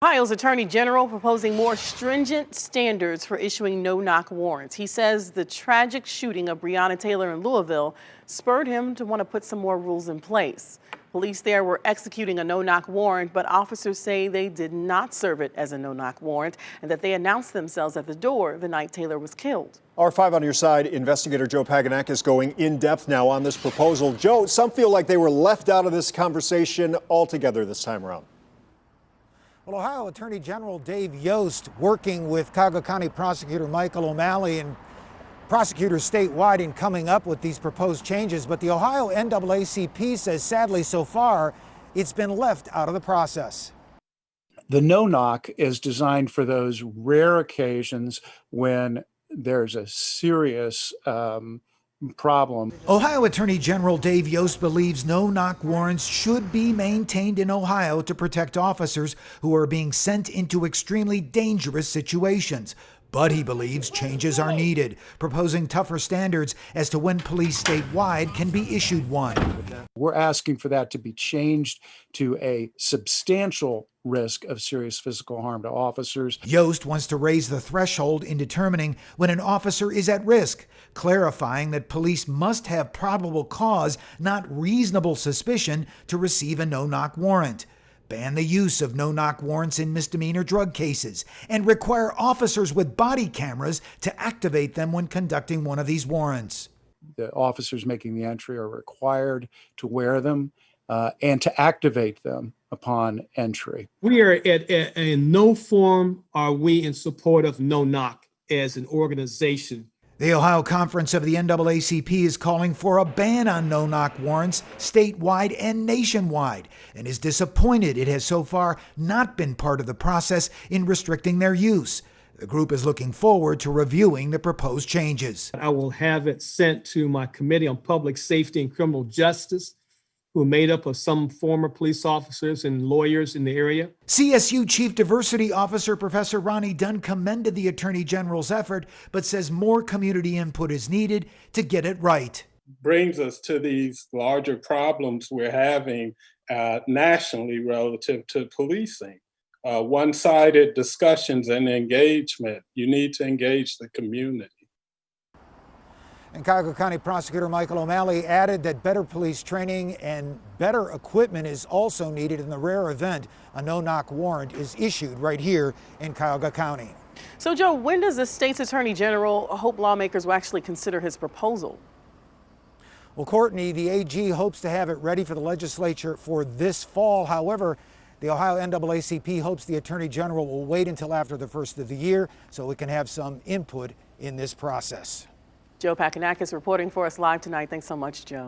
Ohio's Attorney General proposing more stringent standards for issuing no-knock warrants. He says the tragic shooting of Breonna Taylor in Louisville spurred him to want to put some more rules in place. Police there were executing a no-knock warrant, but officers say they did not serve it as a no-knock warrant and that they announced themselves at the door the night Taylor was killed. Our 5 on your side, investigator Joe Paganakis is going in depth now on this proposal. Joe, some feel like they were left out of this conversation altogether this time around. Well, Ohio Attorney General Dave Yost, working with Cuyahoga County Prosecutor Michael O'Malley and prosecutors statewide in coming up with these proposed changes. But the Ohio NAACP says, sadly, so far, it's been left out of the process. The no-knock is designed for those rare occasions when there's a serious problem. Ohio Attorney General Dave Yost believes no-knock warrants should be maintained in Ohio to protect officers who are being sent into extremely dangerous situations. But he believes changes are needed, proposing tougher standards as to when police statewide can be issued one. We're asking for that to be changed to a substantial risk of serious physical harm to officers. Yost wants to raise the threshold in determining when an officer is at risk, clarifying that police must have probable cause, not reasonable suspicion, to receive a no-knock warrant. Ban the use of no-knock warrants in misdemeanor drug cases, and require officers with body cameras to activate them when conducting one of these warrants. The officers making the entry are required to wear them and to activate them upon entry. We are in no form are we in support of no-knock as an organization. The Ohio Conference of the NAACP is calling for a ban on no-knock warrants statewide and nationwide, and is disappointed it has so far not been part of the process in restricting their use. The group is looking forward to reviewing the proposed changes. I will have it sent to my Committee on Public Safety and Criminal Justice, who are made up of some former police officers and lawyers in the area. CSU Chief Diversity Officer Professor Ronnie Dunn commended the Attorney General's effort, but says more community input is needed to get it right. Brings us to these larger problems we're having nationally relative to policing. One-sided discussions and engagement. You need to engage the community. And Cuyahoga County Prosecutor Michael O'Malley added that better police training and better equipment is also needed in the rare event a no-knock warrant is issued right here in Cuyahoga County. So, Joe, when does the state's Attorney General hope lawmakers will actually consider his proposal? Well, Courtney, the AG hopes to have it ready for the legislature for this fall. However, the Ohio NAACP hopes the Attorney General will wait until after the first of the year so we can have some input in this process. Joe Paganakis reporting for us live tonight. Thanks so much, Joe.